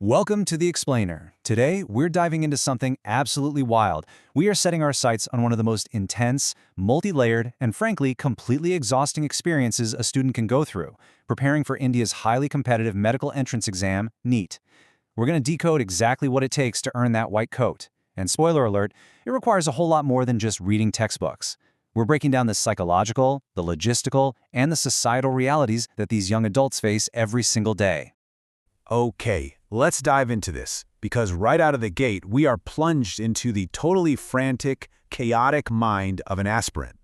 Welcome to The Explainer. Today, we're diving into something absolutely wild. We are setting our sights on one of the most intense, multi-layered, and frankly, completely exhausting experiences a student can go through, preparing for India's highly competitive medical entrance exam, Neet. We're going to decode exactly what it takes to earn that white coat. And spoiler alert, it requires a whole lot more than just reading textbooks. We're breaking down the psychological, the logistical, and the societal realities that these young adults face every single day. Okay, let's dive into this, because right out of the gate, we are plunged into the totally frantic, chaotic mind of an aspirant.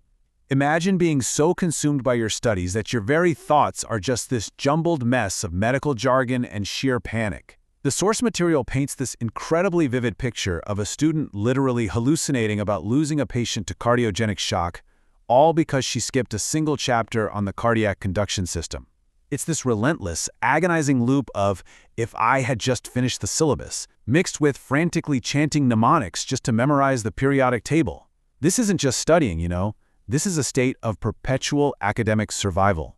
Imagine being so consumed by your studies that your very thoughts are just this jumbled mess of medical jargon and sheer panic. The source material paints this incredibly vivid picture of a student literally hallucinating about losing a patient to cardiogenic shock, all because she skipped a single chapter on the cardiac conduction system. It's this relentless, agonizing loop of, if I had just finished the syllabus, mixed with frantically chanting mnemonics just to memorize the periodic table. This isn't just studying, you know. This is a state of perpetual academic survival.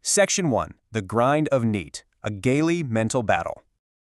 Section 1. The Grind of Neet, a Gaily Mental Battle.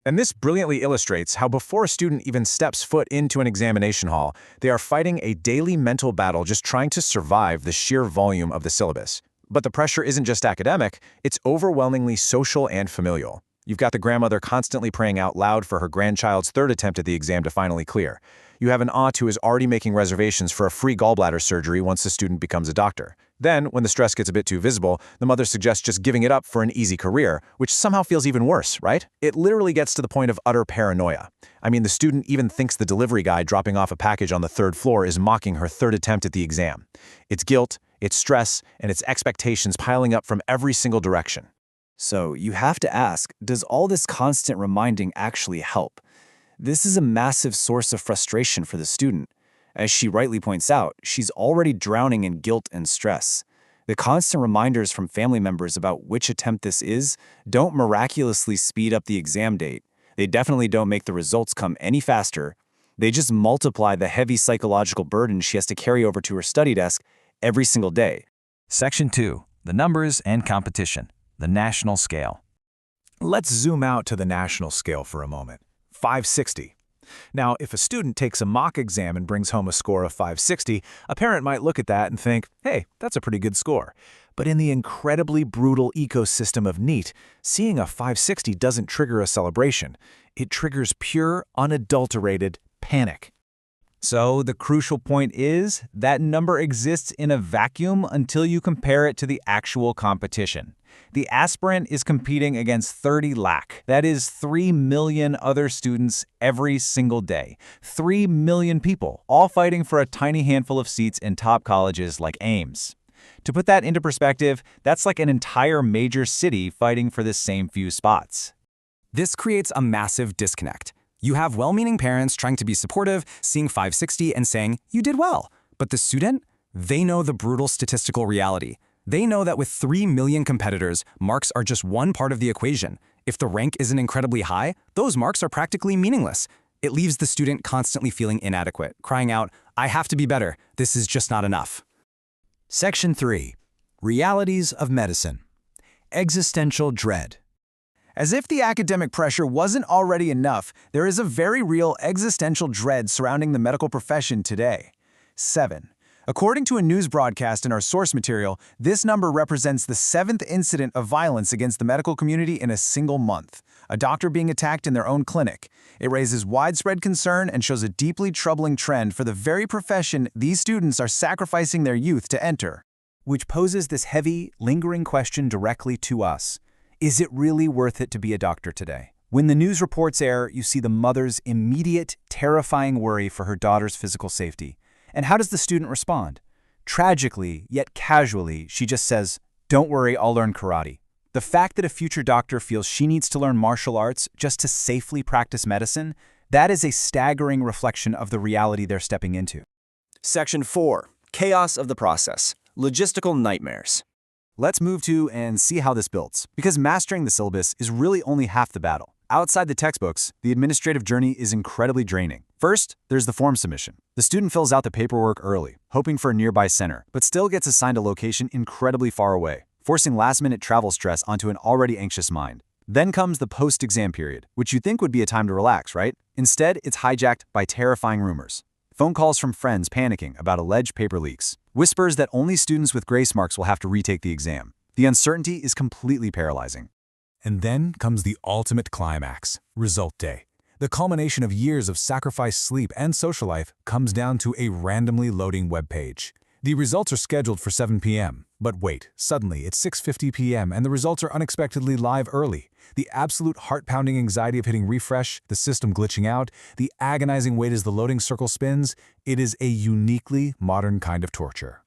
And this brilliantly illustrates how before a student even steps foot into an examination hall, they are fighting a daily mental battle just trying to survive the sheer volume of the syllabus. But the pressure isn't just academic, it's overwhelmingly social and familial. You've got the grandmother constantly praying out loud for her grandchild's third attempt at the exam to finally clear. You have an aunt who is already making reservations for a free gallbladder surgery once the student becomes a doctor. Then, when the stress gets a bit too visible, the mother suggests just giving it up for an easy career, which somehow feels even worse, right? It literally gets to the point of utter paranoia. I mean, the student even thinks the delivery guy dropping off a package on the third floor is mocking her third attempt at the exam. It's guilt, it's stress, and it's expectations piling up from every single direction. So you have to ask, does all this constant reminding actually help? This is a massive source of frustration for the student. As she rightly points out, she's already drowning in guilt and stress. The constant reminders from family members about which attempt this is don't miraculously speed up the exam date. They definitely don't make the results come any faster. They just multiply the heavy psychological burden she has to carry over to her study desk every single day. Section 2. The Numbers and Competition, the National Scale. Let's zoom out to the national scale for a moment. 560. Now, if a student takes a mock exam and brings home a score of 560, a parent might look at that and think, hey, that's a pretty good score. But in the incredibly brutal ecosystem of Neet, seeing a 560 doesn't trigger a celebration. It triggers pure, unadulterated panic. So the crucial point is that number exists in a vacuum until you compare it to the actual competition. The aspirant is competing against 30 lakh, that is 3 million other students every single day. 3 million people, all fighting for a tiny handful of seats in top colleges like Ames. To put that into perspective, that's like an entire major city fighting for the same few spots. This creates a massive disconnect. You have well-meaning parents trying to be supportive, seeing 560 and saying, you did well. But the student? They know the brutal statistical reality. They know that with 3 million competitors, marks are just one part of the equation. If the rank isn't incredibly high, those marks are practically meaningless. It leaves the student constantly feeling inadequate, crying out, I have to be better. This is just not enough. Section 3. Realities of Medicine. Existential Dread. As if the academic pressure wasn't already enough, there is a very real existential dread surrounding the medical profession today. 7. According to a news broadcast in our source material, this number represents the 7th incident of violence against the medical community in a single month, a doctor being attacked in their own clinic. It raises widespread concern and shows a deeply troubling trend for the very profession these students are sacrificing their youth to enter. Which poses this heavy, lingering question directly to us. Is it really worth it to be a doctor today? When the news reports air, you see the mother's immediate, terrifying worry for her daughter's physical safety. And how does the student respond? Tragically, yet casually, she just says, don't worry, I'll learn karate. The fact that a future doctor feels she needs to learn martial arts just to safely practice medicine, that is a staggering reflection of the reality they're stepping into. Section 4. Chaos of the Process, Logistical Nightmares. Let's move to and see how this builds, because mastering the syllabus is really only half the battle. Outside the textbooks, the administrative journey is incredibly draining. First, there's the form submission. The student fills out the paperwork early, hoping for a nearby center, but still gets assigned a location incredibly far away, forcing last-minute travel stress onto an already anxious mind. Then comes the post-exam period, which you'd think would be a time to relax, right? Instead, it's hijacked by terrifying rumors. Phone calls from friends panicking about alleged paper leaks. Whispers that only students with grace marks will have to retake the exam. The uncertainty is completely paralyzing. And then comes the ultimate climax, result day. The culmination of years of sacrificed sleep and social life comes down to a randomly loading web page. The results are scheduled for 7 p.m. But wait, suddenly it's 6:50 p.m. and the results are unexpectedly live early. The absolute heart-pounding anxiety of hitting refresh, the system glitching out, the agonizing wait as the loading circle spins, it is a uniquely modern kind of torture.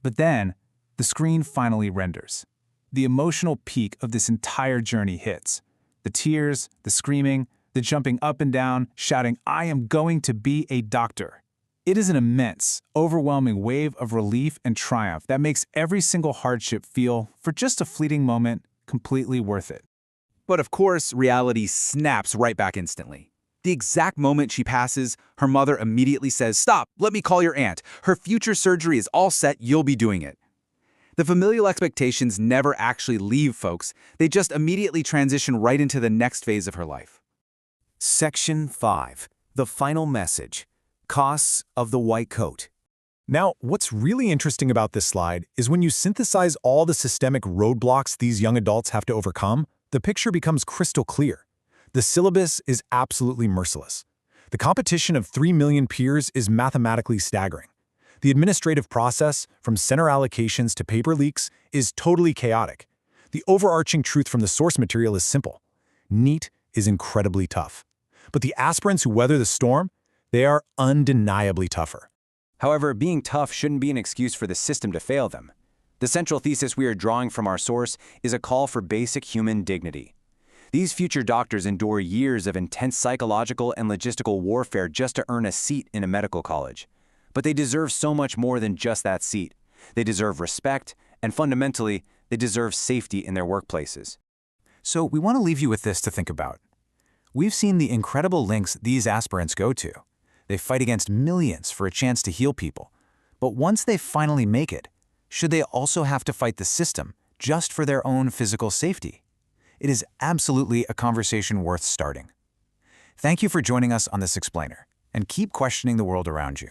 But then, the screen finally renders. The emotional peak of this entire journey hits. The tears, the screaming, the jumping up and down, shouting, "I am going to be a doctor." It is an immense, overwhelming wave of relief and triumph that makes every single hardship feel, for just a fleeting moment, completely worth it. But of course, reality snaps right back instantly. The exact moment she passes, her mother immediately says, "Stop, let me call your aunt. Her future surgery is all set, you'll be doing it." The familial expectations never actually leave folks, they just immediately transition right into the next phase of her life. Section 5. The final message. Costs of the white coat. Now, what's really interesting about this slide is when you synthesize all the systemic roadblocks these young adults have to overcome, the picture becomes crystal clear. The syllabus is absolutely merciless. The competition of 3 million peers is mathematically staggering. The administrative process, from center allocations to paper leaks, is totally chaotic. The overarching truth from the source material is simple. Neet is incredibly tough. But the aspirants who weather the storm, they are undeniably tougher. However, being tough shouldn't be an excuse for the system to fail them. The central thesis we are drawing from our source is a call for basic human dignity. These future doctors endure years of intense psychological and logistical warfare just to earn a seat in a medical college. But they deserve so much more than just that seat. They deserve respect, and fundamentally, they deserve safety in their workplaces. So we want to leave you with this to think about. We've seen the incredible lengths these aspirants go to. They fight against millions for a chance to heal people. But once they finally make it, should they also have to fight the system just for their own physical safety? It is absolutely a conversation worth starting. Thank you for joining us on this explainer, and keep questioning the world around you.